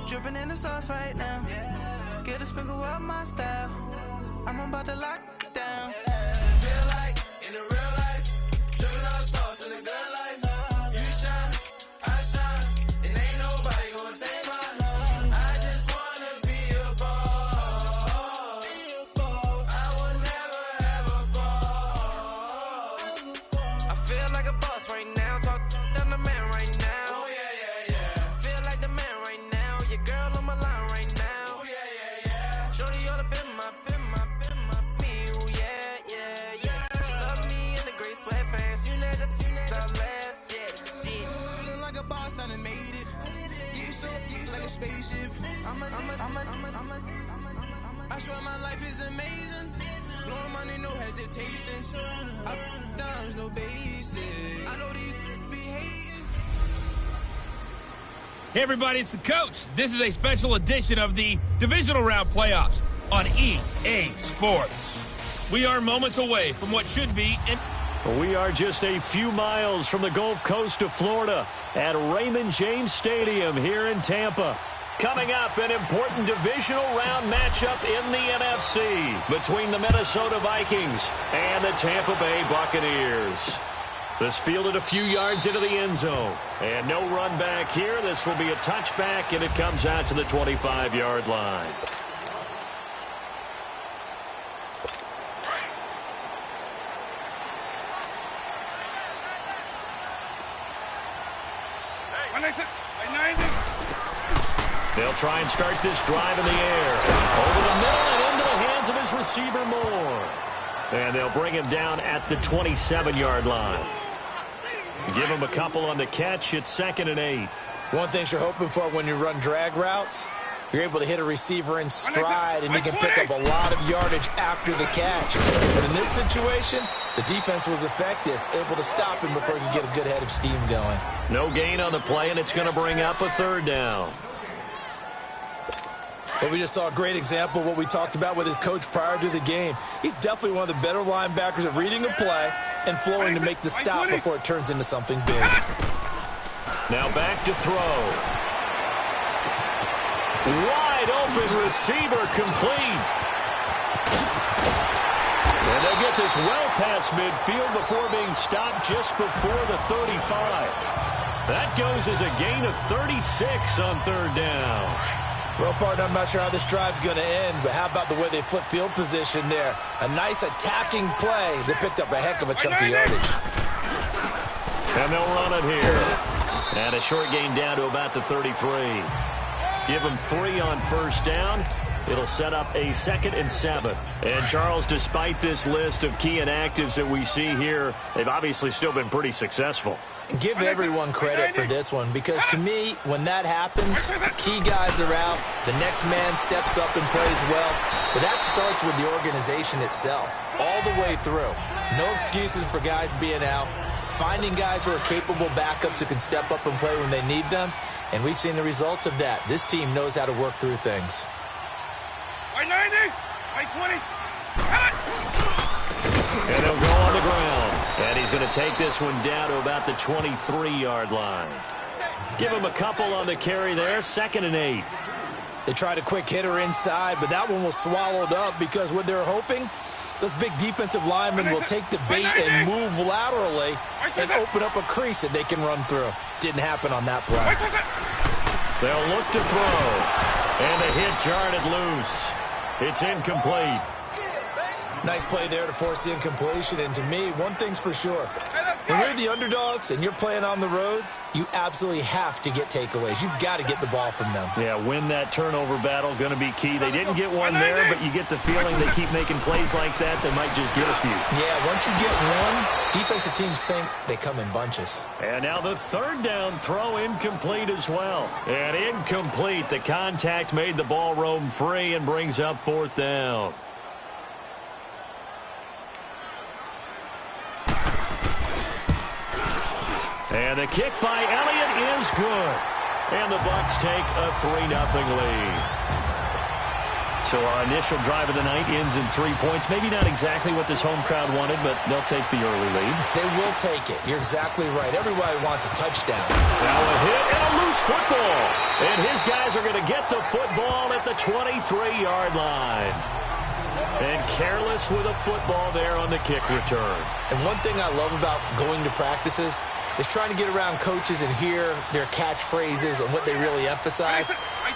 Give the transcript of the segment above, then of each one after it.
Dripping in the sauce right now. Get a sprinkle up my style. I'm about to lock it down. Feel like in the real life, dripping all the sauce in the good life. You shine, I shine, and ain't nobody gonna take mine. I just wanna be a boss. I will never ever fall. I feel like a boss right now. Talk to the man right now. Oh yeah. Feel like the man right now. Your girl on my line right now. Oh yeah. Shorty oughta been my me. Oh yeah. She love me in the gray sweatpants. You never I left. Yeah. Feeling like a boss, I done made it. Get so like a spaceship. I swear my life is amazing. Blowing money, no hesitation. Up, downs, no basic. I know these be hating. Hey everybody, it's the coach. This is a special edition of the Divisional Round Playoffs on EA Sports. We are moments away from what should be an... We are just a few miles from the Gulf Coast of Florida at Raymond James Stadium here in Tampa. Coming up, an important divisional round matchup in the NFC between the Minnesota Vikings and the Tampa Bay Buccaneers. This fielded a few yards into the end zone. And no run back here. This will be a touchback, and it comes out to the 25-yard line. They'll try and start this drive in the air. Over the middle and into the hands of his receiver, Moore. And they'll bring him down at the 27-yard line. Give him a couple on the catch. It's 2nd and 8. One thing you're hoping for when you run drag routes, you're able to hit a receiver in stride, and you can pick up a lot of yardage after the catch. But in this situation, the defense was effective, able to stop him before he could get a good head of steam going. No gain on the play, and it's going to bring up a 3rd down. But we just saw a great example of what we talked about with his coach prior to the game. He's definitely one of the better linebackers at reading a play and flowing to make the stop before it turns into something big. Now back to throw. Wide open receiver complete. And they'll get this well past midfield before being stopped just before the 35. That goes as a gain of 36 on 3rd down. Well, partner, I'm not sure how this drive's going to end, but how about the way they flip field position there? A nice attacking play that picked up a heck of a chunk of yardage. And they'll run it here. And a short gain down to about the 33. Give them 3 on 1st down. It'll set up a 2nd and 7. And, Charles, despite this list of key inactives that we see here, they've obviously still been pretty successful. Give everyone credit for this one, because to me, when that happens, key guys are out, the next man steps up and plays well, but that starts with the organization itself, all the way through. No excuses for guys being out, finding guys who are capable backups who can step up and play when they need them, and we've seen the results of that. This team knows how to work through things. By 90, by 20, cut! And they'll go on the ground. And he's going to take this one down to about the 23-yard line. Give him a couple on the carry there. 2nd and 8. They tried a quick hitter inside, but that one was swallowed up because what they're hoping, those big defensive linemen will take the bait and move laterally and open up a crease that they can run through. Didn't happen on that play. They'll look to throw. And the hit jarred it loose. It's incomplete. Nice play there to force the incompletion. And to me, one thing's for sure. When you're the underdogs and you're playing on the road, you absolutely have to get takeaways. You've got to get the ball from them. Yeah, win that turnover battle, going to be key. They didn't get one there, but you get the feeling they keep making plays like that, they might just get a few. Yeah, once you get one, defensive teams think they come in bunches. And now the 3rd down throw incomplete as well. And incomplete. The contact made the ball roam free and brings up 4th down. And the kick by Elliott is good. And the Bucs take a 3-0 lead. So our initial drive of the night ends in 3 points. Maybe not exactly what this home crowd wanted, but they'll take the early lead. They will take it. You're exactly right. Everybody wants a touchdown. Now a hit and a loose football. And his guys are going to get the football at the 23-yard line. And careless with a football there on the kick return. And one thing I love about going to practices is trying to get around coaches and hear their catchphrases and what they really emphasize.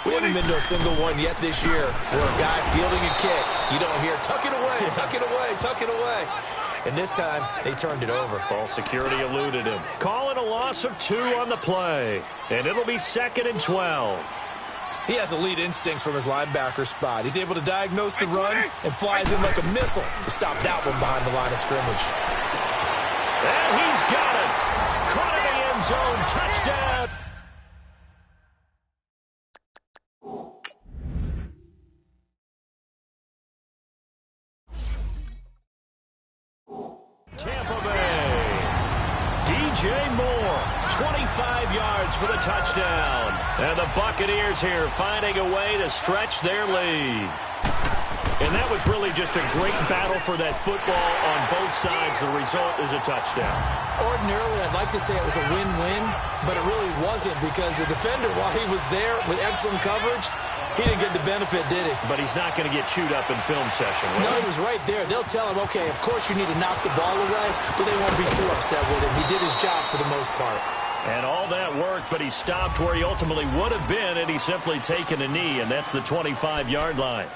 We haven't been to a single one yet this year where a guy fielding a kick, you don't hear, tuck it away, tuck it away, tuck it away. And this time, they turned it over. Ball security eluded him. Call it a loss of 2 on the play. And it'll be 2nd and 12. He has elite instincts from his linebacker spot. He's able to diagnose the run and flies in like a missile to stop that one behind the line of scrimmage. And he's got it. Caught in the end zone. Touchdown. Tampa Bay. DJ Moore, 25 yards for the touchdown. And the Buccaneers here finding a way to stretch their lead. And that was really just a great battle for that football on both sides. The result is a touchdown. Ordinarily, I'd like to say it was a win-win, but it really wasn't because the defender, while he was there with excellent coverage, he didn't get the benefit, did he? But he's not going to get chewed up in film session, will No, he? he was right there. They'll tell him, okay, of course you need to knock the ball away, but they won't be too upset with him. He did his job for the most part. And all that worked, but he stopped where he ultimately would have been, and he's simply taken a knee, and that's the 25-yard line.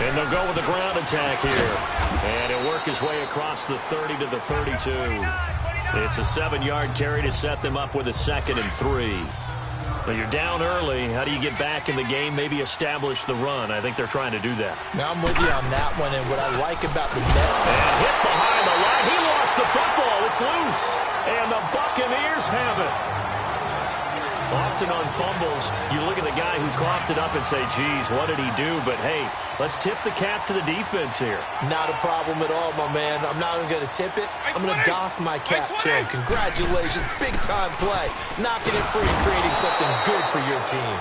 And they'll go with the ground attack here. And he'll work his way across the 30 to the 32. It's a 7-yard carry to set them up with a 2nd and 3. Now you're down early. How do you get back in the game? Maybe establish the run. I think they're trying to do that. Now I'm with you on that one, and what I like about the net. And hit behind the line. He lost the football. It's loose. And the Buccaneers have it. Often on fumbles, you look at the guy who coughed it up and say, geez, what did he do? But, hey, let's tip the cap to the defense here. Not a problem at all, my man. I'm not even going to tip it. I'm going to doff my cap to him. Congratulations. Big-time play. Knocking it free, creating something good for your team.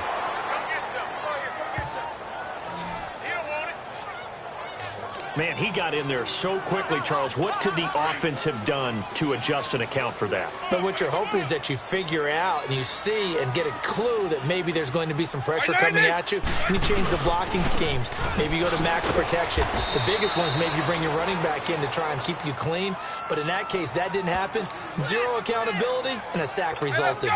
Man, he got in there so quickly, Charles. What could the offense have done to adjust and account for that? But what you're hoping is that you figure out and you see and get a clue that maybe there's going to be some pressure coming at you, and you change the blocking schemes. Maybe you go to max protection. The biggest one is maybe you bring your running back in to try and keep you clean. But in that case, that didn't happen. Zero accountability, and a sack resulted.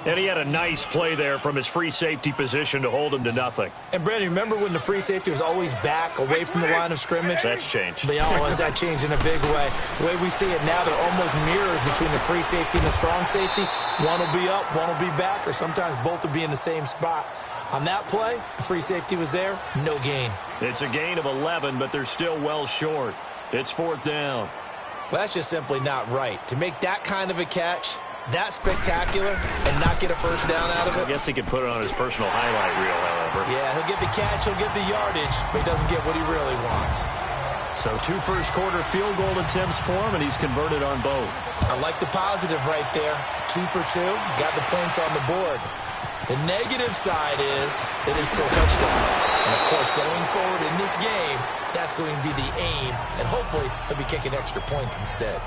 And he had a nice play there from his free safety position to hold him to nothing. And, Brandon, remember when the free safety was always back, away from the line of scrimmage? That's changed. But that changed in a big way. The way we see it now, they're almost mirrors between the free safety and the strong safety. One will be up, one will be back, or sometimes both will be in the same spot. On that play, the free safety was there, no gain. It's a gain of 11, but they're still well short. It's 4th down. Well, that's just simply not right. To make that kind of a catch, that spectacular, and not get a first down out of it. I guess he could put it on his personal highlight reel, however. Yeah, he'll get the catch, he'll get the yardage, but he doesn't get what he really wants. So 2 first-quarter field goal attempts for him, and he's converted on both. I like the positive right there. 2 for 2, got the points on the board. The negative side is that it's score touchdowns. And, of course, going forward in this game, that's going to be the aim, and hopefully he'll be kicking extra points instead.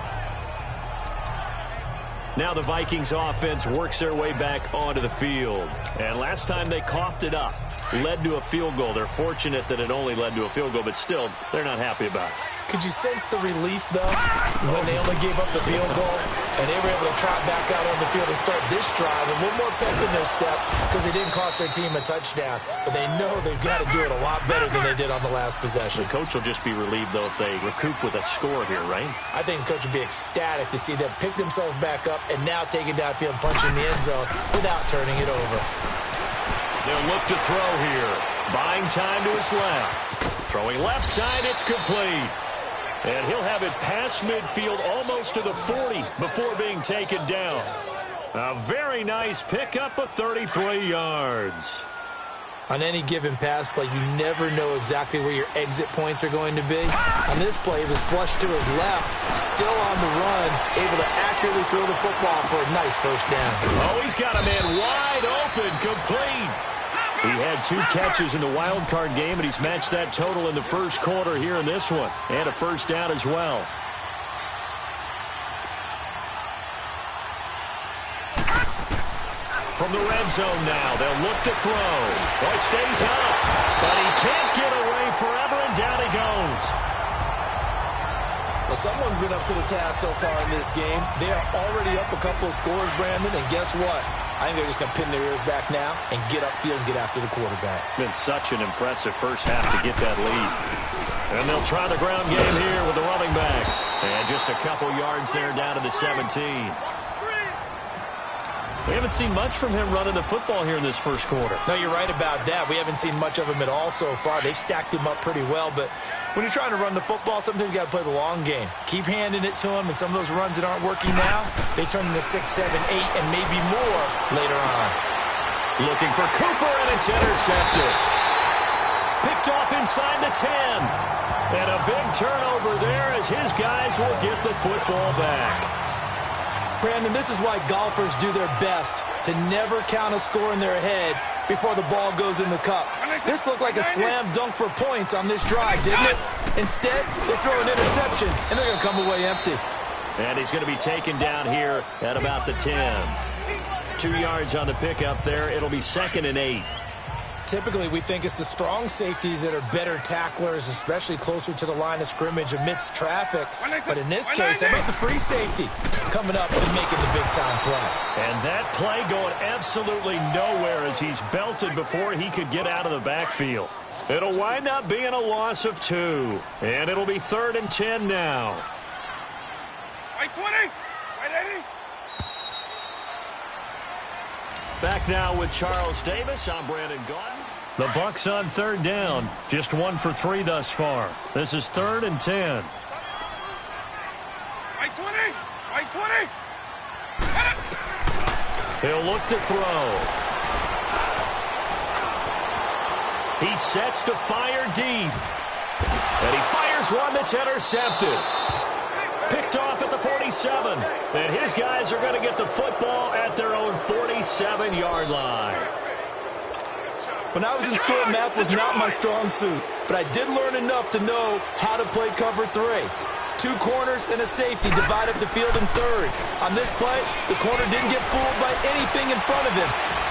Now the Vikings offense works their way back onto the field. And last time they coughed it up, led to a field goal. They're fortunate that it only led to a field goal, but still, they're not happy about it. Could you sense the relief, though, when they only gave up the field goal and they were able to trot back out on the field and start this drive? A little more pep in their step because they didn't cost their team a touchdown. But they know they've got to do it a lot better than they did on the last possession. The coach will just be relieved, though, if they recoup with a score here, right? I think the coach would be ecstatic to see them pick themselves back up and now take it downfield and punch in the end zone without turning it over. They'll look to throw here. Buying time to his left. Throwing left side, it's complete. And he'll have it past midfield almost to the 40 before being taken down. A very nice pickup of 33 yards. On any given pass play, you never know exactly where your exit points are going to be. On this play, he was flushed to his left, still on the run, able to accurately throw the football for a nice first down. Oh, he's got a man wide open, complete. He had 2 catches in the wild card game, and he's matched that total in the first quarter here in this one. And a first down as well. From the red zone now, they'll look to throw. Oh, he stays up, but he can't get away forever, and down he goes. Well, someone's been up to the task so far in this game. They are already up a couple of scores, Brandon, and guess what? I think they're just going to pin their ears back now and get upfield and get after the quarterback. Been such an impressive first half to get that lead. And they'll try the ground game here with the running back. And just a couple yards there down to the 17. We haven't seen much from him running the football here in this first quarter. No, you're right about that. We haven't seen much of him at all so far. They've stacked him up pretty well, but when you're trying to run the football, sometimes you got to play the long game. Keep handing it to him, and some of those runs that aren't working now, they turn into 6, 7, 8, and maybe more later on. Looking for Cooper, and it's intercepted. Picked off inside the 10. And a big turnover there as his guys will get the football back. Brandon, this is why golfers do their best to never count a score in their head before the ball goes in the cup. This looked like a slam dunk for points on this drive, didn't it? Instead, they throw an interception, and they're going to come away empty. And he's going to be taken down here at about the 10. 2 yards on the pickup there. It'll be 2nd and 8. Typically, we think it's the strong safeties that are better tacklers, especially closer to the line of scrimmage amidst traffic. But in this case, how about the free safety coming up and making the big-time play? And that play going absolutely nowhere as he's belted before he could get out of the backfield. It'll wind up being a loss of 2. And it'll be 3rd and 10 now. Right 20. Right 80. Back now with Charles Davis. I'm Brandon Gaudin. The Bucs on 3rd down. Just 1 for 3 thus far. This is 3rd and 10. Right 20. Right 20. He'll look to throw. He sets to fire deep. And he fires one that's intercepted. Picked off at the 47. And his guys are going to get the football at their own 47-yard line. When I was in school, math was not my strong suit, but I did learn enough to know how to play cover 3. 2 corners and a safety divide up the field in thirds. On this play, the corner didn't get fooled by anything in front of him.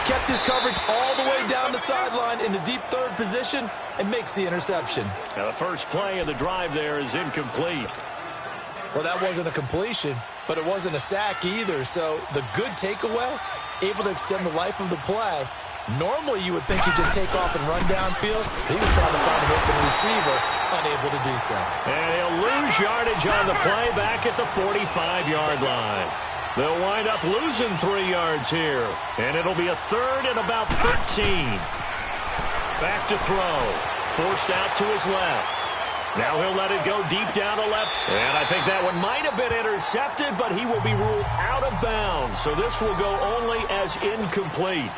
Kept his coverage all the way down the sideline in the deep third position and makes the interception. Now the first play of the drive there is incomplete. Well, that wasn't a completion, but it wasn't a sack either. So the good takeaway, able to extend the life of the play. Normally you would think he'd just take off and run downfield. He was trying to find an open receiver, unable to do so. And he'll lose yardage on the play back at the 45-yard line. They'll wind up losing 3 yards here. And it'll be a 3rd and about 13. Back to throw. Forced out to his left. Now he'll let it go deep down the left. And I think that one might have been intercepted, but he will be ruled out of bounds. So this will go only as incomplete.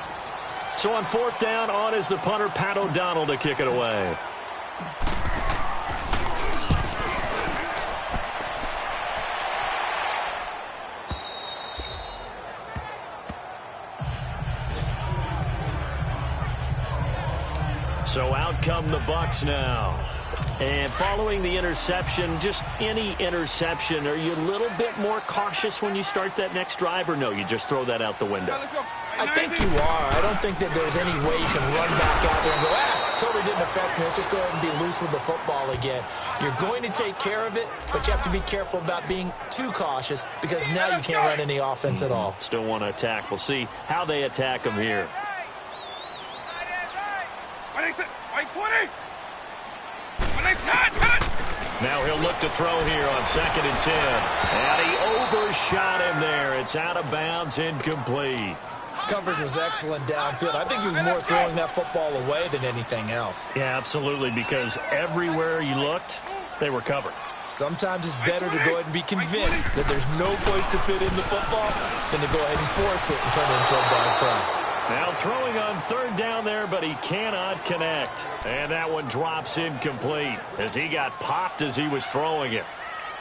So on 4th down, on is the punter, Pat O'Donnell, to kick it away. So out come the Bucs now. And following the interception, just any interception, are you a little bit more cautious when you start that next drive, or no, you just throw that out the window? I think you are. I don't think that there's any way you can run back out there and go, totally didn't affect me. Let's just go ahead and be loose with the football again. You're going to take care of it, but you have to be careful about being too cautious because now you can't run any offense at all. Still want to attack. We'll see how they attack them here. Now he'll look to throw here on 2nd and 10. And he overshot him there. It's out of bounds, incomplete. Coverage was excellent downfield. I think he was more throwing that football away than anything else. Yeah, absolutely, because everywhere he looked, they were covered. Sometimes it's better to go ahead and be convinced that there's no place to fit in the football than to go ahead and force it and turn it into a bad play. Now throwing on third down there, but he cannot connect. And that one drops incomplete as he got popped as he was throwing it.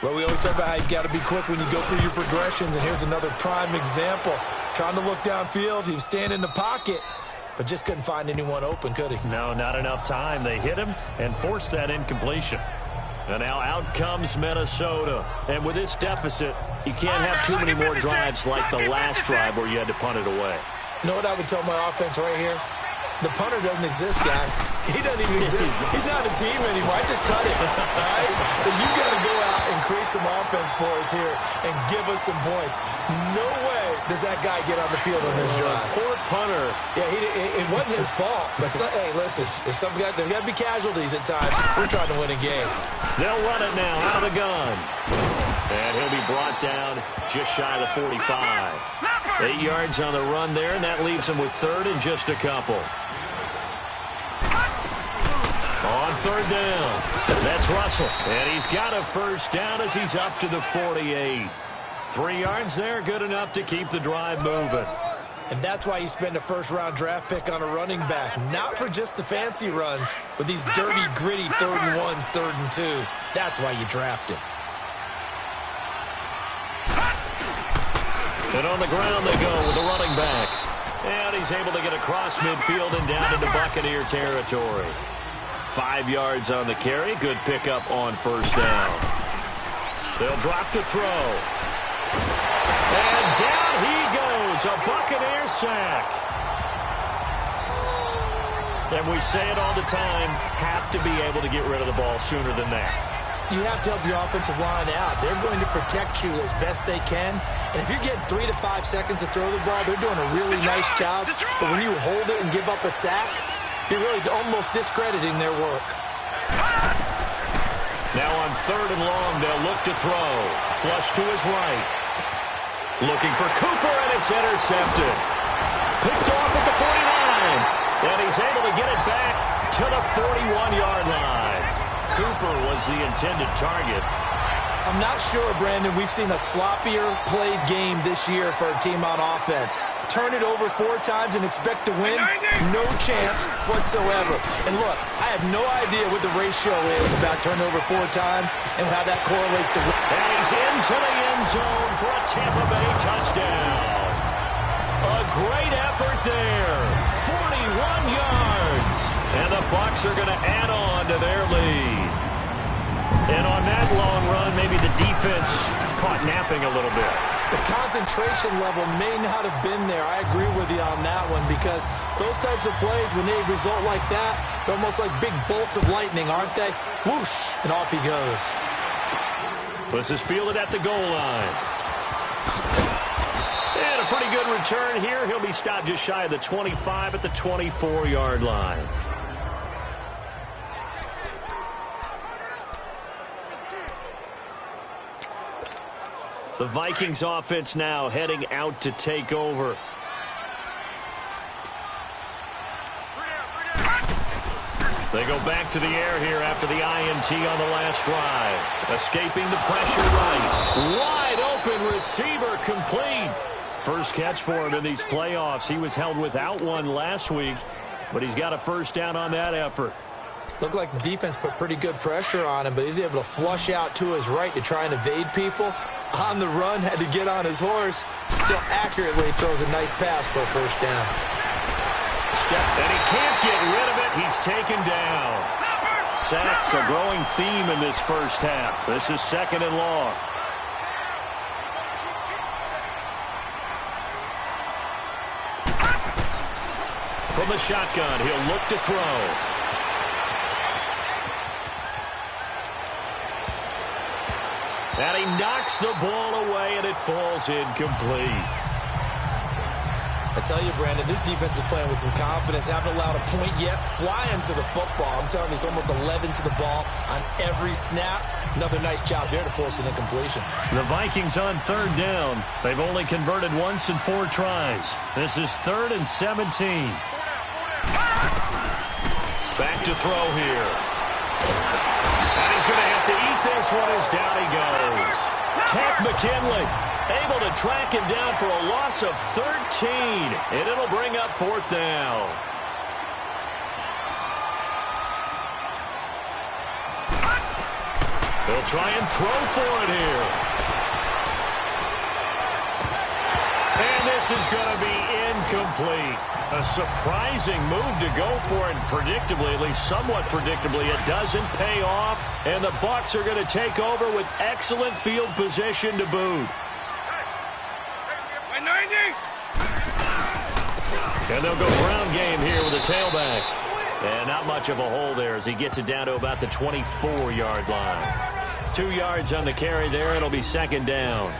Well, we always talk about how you got to be quick when you go through your progressions, and here's another prime example. Trying to look downfield, he was standing in the pocket, but just couldn't find anyone open, could he? No, not enough time. They hit him and forced that incompletion. And now out comes Minnesota. And with this deficit, you can't have too many more drives like the last drive where you had to punt it away. You know what I would tell my offense right here? The punter doesn't exist, guys. He doesn't even exist. He's not a team anymore. I just cut him, all right? So you got to go out and create some offense for us here and give us some points. No way does that guy get on the field on this drive. Poor punter. Yeah, it wasn't his fault. But, hey, listen, there's got to be casualties at times. We're trying to win a game. They'll run it now out of the gun. And he'll be brought down just shy of the 45. 8 yards on the run there, and that leaves him with third and just a couple. On third down, that's Russell. And he's got a first down as he's up to the 48. 3 yards there, good enough to keep the drive moving. And that's why you spend a first-round draft pick on a running back. Not for just the fancy runs, but these dirty, gritty third and ones, third and twos. That's why you draft him. And on the ground they go with the running back. And he's able to get across midfield and down into Buccaneer territory. 5 yards on the carry. Good pickup on first down. They'll drop to throw. And down he goes. A Buccaneer sack. And we say it all the time, have to be able to get rid of the ball sooner than that. You have to help your offensive line out. They're going to protect you as best they can. And if you're getting 3 to 5 seconds to throw the ball, they're doing a really nice job. But when you hold it and give up a sack, you're really almost discrediting their work. Now on third and long, they'll look to throw. Flush to his right. Looking for Cooper, and it's intercepted. Picked off at the 49. And he's able to get it back to the 41-yard line. Cooper was the intended target. I'm not sure, Brandon, we've seen a sloppier played game this year for a team on offense. Turn it over 4 times and expect to win? No chance whatsoever. And look, I have no idea what the ratio is about turning over 4 times and how that correlates to win. And he's into the end zone for a Tampa Bay touchdown. A great effort there. 41 yards. And the Bucs are going to add on to their lead. And on that long run, maybe the defense caught napping a little bit. The concentration level may not have been there. I agree with you on that one because those types of plays, when they result like that, they're almost like big bolts of lightning, aren't they? Whoosh, and off he goes. This is fielded at the goal line. And a pretty good return here. He'll be stopped just shy of the 25 at the 24-yard line. The Vikings offense now heading out to take over. They go back to the air here after the INT on the last drive. Escaping the pressure right. Wide open receiver complete. First catch for him in these playoffs. He was held without one last week, but he's got a first down on that effort. Looked like the defense put pretty good pressure on him, but he's able to flush out to his right to try and evade people. On the run, had to get on his horse. Still accurately throws a nice pass for a first down. And he can't get rid of it. He's taken down. Sacks a growing theme in this first half. This is second and long. From the shotgun, he'll look to throw. And he knocks the ball away, and it falls incomplete. I tell you, Brandon, this defense is playing with some confidence. Haven't allowed a point yet. Flying to the football. I'm telling you, it's almost 11 to the ball on every snap. Another nice job there to force an incompletion. The Vikings on third down. They've only converted once in 4 tries. This is 3rd and 17. Back to throw here. And he's going to have to eat this one as down he goes. Ted McKinley able to track him down for a loss of 13, and it'll bring up 4th down. They'll try and throw for it here. And this is going to be incomplete. A surprising move to go for it. Predictably, at least somewhat predictably, it doesn't pay off. And the Bucs are going to take over with excellent field position to boot. And they'll go ground game here with a tailback. And not much of a hole there as he gets it down to about the 24-yard line. 2 yards on the carry there. It'll be 2nd down.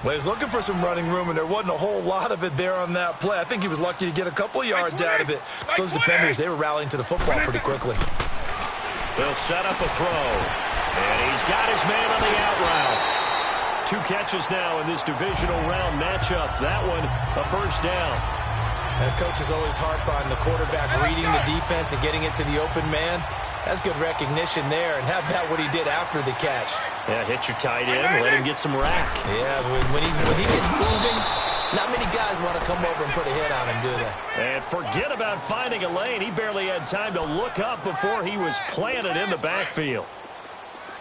Well, he was looking for some running room, and there wasn't a whole lot of it there on that play. I think he was lucky to get a couple of yards out of it. So those defenders, they were rallying to the football pretty quickly. They'll set up a throw. And he's got his man on the out route. 2 catches now in this divisional round matchup. That one, a 1st down. And coaches always harp on the quarterback reading the defense and getting it to the open man. That's good recognition there. And how about what he did after the catch? Yeah, hit your tight end, let him get some rack. Yeah, when he gets moving, not many guys want to come over and put a hit on him, do they? And forget about finding a lane. He barely had time to look up before he was planted in the backfield.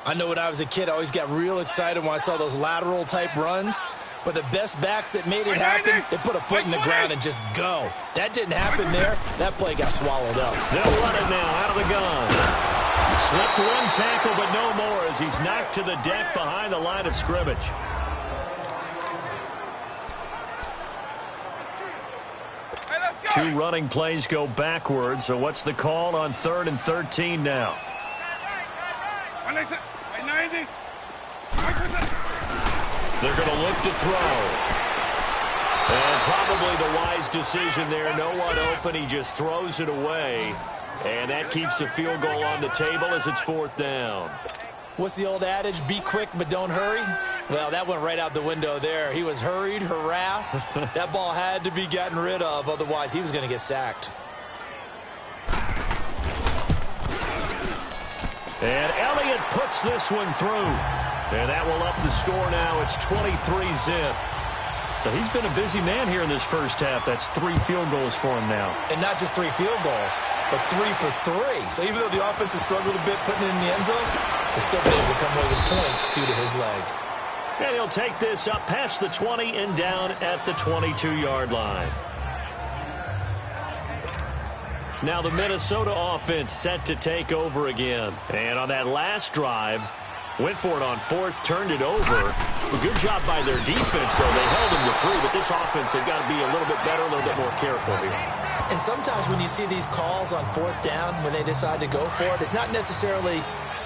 I know when I was a kid, I always got real excited when I saw those lateral-type runs. But the best backs that made it happen, they put a foot in the ground and just go. That didn't happen there. That play got swallowed up. They'll run it now out of the gun. He slipped 1 tackle, but no more as he's knocked to the deck behind the line of scrimmage. Two running plays go backwards, so what's the call on 3rd and 13 now? They're going to look to throw. And probably the wise decision there. No one open. He just throws it away. And that keeps the field goal on the table as it's 4th down. What's the old adage? Be quick, but don't hurry? Well, that went right out the window there. He was hurried, harassed. That ball had to be gotten rid of. Otherwise, he was going to get sacked. And Elliott puts this one through. And that will up the score now. It's 23-zip. So he's been a busy man here in this first half. That's 3 field goals for him now. And not just 3 field goals, but 3 for 3. So even though the offense has struggled a bit putting it in the end zone, they've still been able to come away with points due to his leg. And he'll take this up past the 20 and down at the 22-yard line. Now the Minnesota offense set to take over again. And on that last drive, went for it on 4th, turned it over. A good job by their defense, though. They held them to 3, but this offense, they've got to be a little bit better, a little bit more careful here. And sometimes when you see these calls on 4th down, when they decide to go for it, it's not necessarily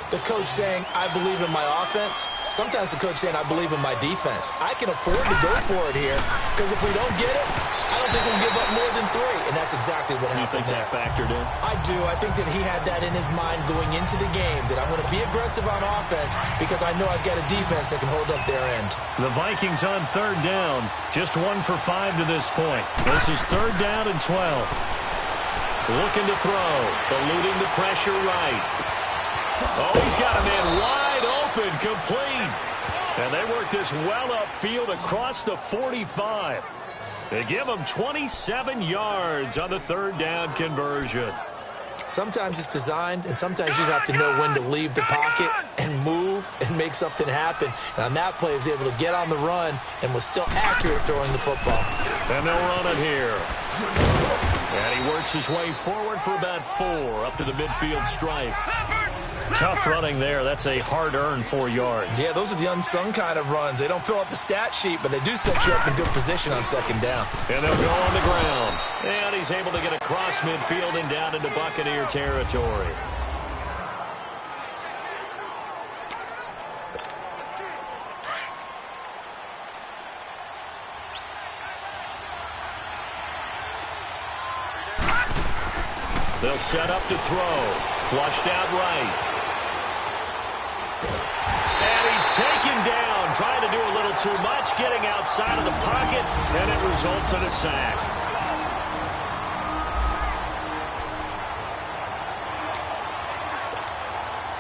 the coach saying, I believe in my offense. Sometimes the coach saying, I believe in my defense. I can afford to go for it here, because if we don't get it, I don't think we'll give up more than 3. And that's exactly what happened there. You think that factored in? I do. I think that he had that in his mind going into the game, that I'm going to be aggressive on offense because I know I've got a defense that can hold up their end. The Vikings on 3rd down. Just 1 for 5 to this point. This is 3rd down and 12. Looking to throw. Eluding the pressure right. Oh, he's got a man wide open, complete. And they work this well upfield across the 45. They give him 27 yards on the 3rd down conversion. Sometimes it's designed, and sometimes you just have to know when to leave the pocket and move and make something happen. And on that play, he was able to get on the run and was still accurate throwing the football. And they'll run it here. And he works his way forward for about 4 up to the midfield stripe. Tough running there. That's a hard-earned 4 yards. Yeah, those are the unsung kind of runs. They don't fill up the stat sheet, but they do set you up in good position on 2nd down. And they'll go on the ground. And he's able to get across midfield and down into Buccaneer territory. They'll set up to throw. Flushed out right. And he's taken down, trying to do a little too much, getting outside of the pocket, and it results in a sack.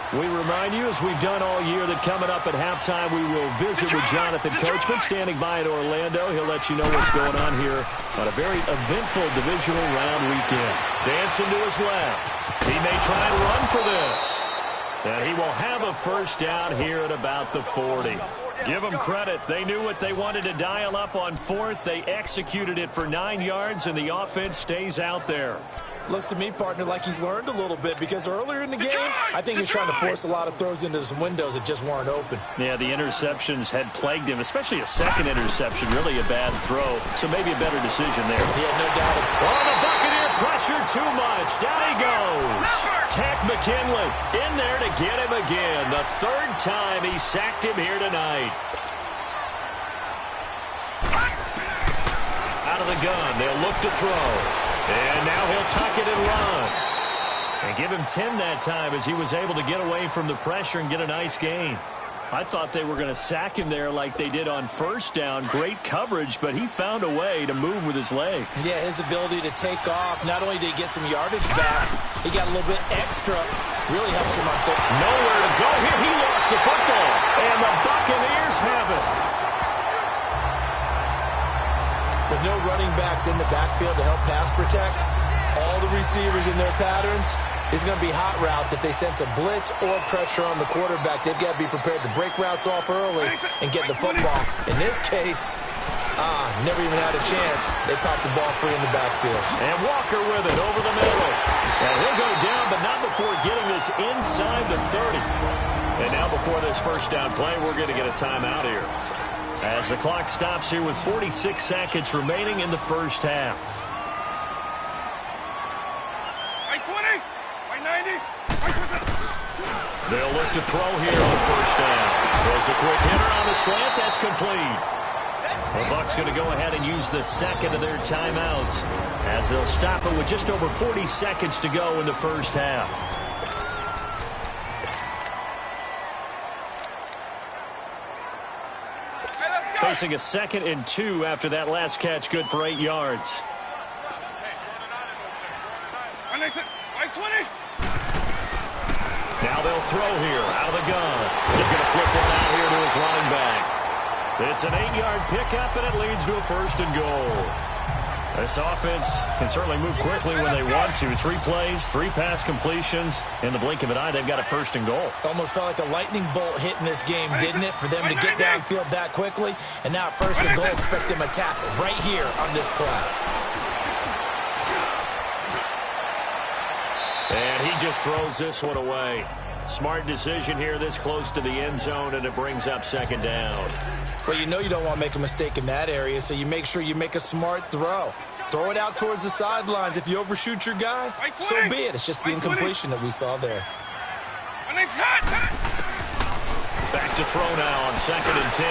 We remind you, as we've done all year, that coming up at halftime, we will visit with Jonathan Coachman, standing by in Orlando. He'll let you know what's going on here on a very eventful divisional round weekend. Dancing to his left. He may try and run for this. And he will have a first down here at about the 40. Give them credit. They knew what they wanted to dial up on fourth. They executed it for 9 yards, and the offense stays out there. Looks to me, partner, like he's learned a little bit, because earlier in the game, I think he's trying to force a lot of throws into some windows that just weren't open. Yeah, the interceptions had plagued him, especially a second interception, really a bad throw. So maybe a better decision there. Yeah, no doubt. Oh, the Buccaneer pressure too much. Down he goes. Tech McKinley in there to get him again. The third time he sacked him here tonight. Out of the gun, they'll look to throw. And now he'll tuck it and run. And give him 10 that time as he was able to get away from the pressure and get a nice gain. I thought they were going to sack him there like they did on first down. Great coverage, but he found a way to move with his legs. Yeah, his ability to take off, not only did he get some yardage back, he got a little bit extra. Really helps him out there. Nowhere to go here. He lost the football. And the Buccaneers have it. With no running backs in the backfield to help pass protect, all the receivers in their patterns, it's going to be hot routes. If they sense a blitz or pressure on the quarterback, they've got to be prepared to break routes off early and get the football. In this case, never even had a chance. They popped the ball free in the backfield. And Walker with it over the middle. And he'll go down, but not before getting this inside the 30. And now before this first down play, we're going to get a timeout here, as the clock stops here with 46 seconds remaining in the first half. Right 20, right 90, right 20. They'll look to throw here on first down. Throws a quick hitter on the slant. That's complete. The Bucs going to go ahead and use the second of their timeouts, as they'll stop it with just over 40 seconds to go in the first half. Facing a 2nd and 2 after that last catch, good for 8 yards. Right 20. Now they'll throw here out of the gun. He's going to flip one out here to his running back. It's an 8-yard pickup, and it leads to a 1st and goal. This offense can certainly move quickly when they want to. 3 plays, 3 pass completions. In the blink of an eye, they've got a 1st and goal. Almost felt like a lightning bolt hit in this game, didn't it? For them to get downfield that quickly. And now 1st and goal, expect them to tackle right here on this play. And he just throws this one away. Smart decision here this close to the end zone, and it brings up 2nd down. Well, you know you don't want to make a mistake in that area, so you make sure you make a smart throw. Throw it out towards the sidelines. If you overshoot your guy, so be it. It's just the incompletion that we saw there. Back to throw now on 2nd and 10.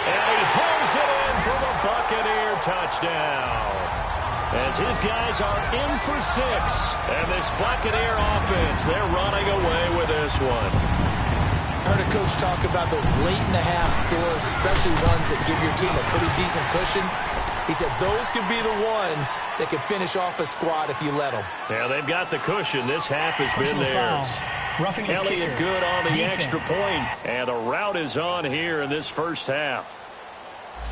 And he holds it in for the Buccaneer touchdown, as his guys are in for 6. And this Buccaneer offense, they're running away with this one. I heard a coach talk about those late-in-the-half scores, especially ones that give your team a pretty decent cushion. He said those could be the ones that could finish off a squad if you let them. Yeah, they've got the cushion. This half has been theirs. Roughing the Elliott kicker. good on the Defense. extra point. And the route is on here in this first half.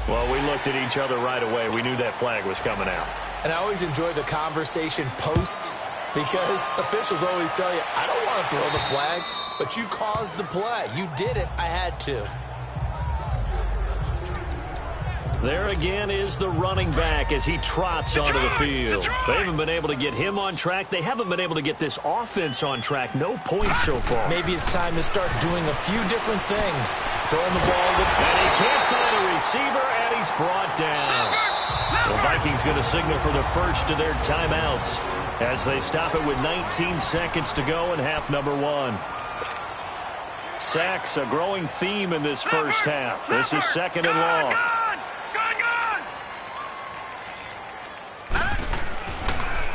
Well, we looked at each other right away. We knew that flag was coming out. And I always enjoy the conversation post, because officials always tell you, I don't want to throw the flag, but you caused the play. You did it. I had to. There again is the running back as he trots onto the field. They haven't been able to get him on track. They haven't been able to get this offense on track. No points so far. Maybe it's time to start doing a few different things. Throwing the ball. And he can't find a receiver, and he's brought down. The Vikings going to signal for the first of their timeouts as they stop it with 19 seconds to go in half number 1. Sacks, a growing theme in this first half. This is 2nd and long.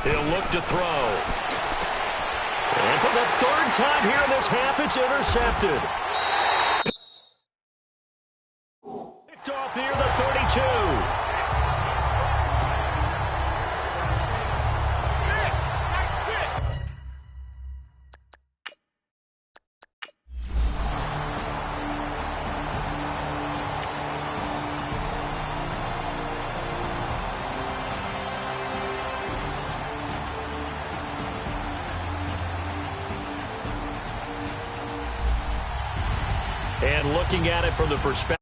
He'll look to throw. And for the 3rd time here in this half, it's intercepted. Picked off here, the 32. And looking at it from the perspective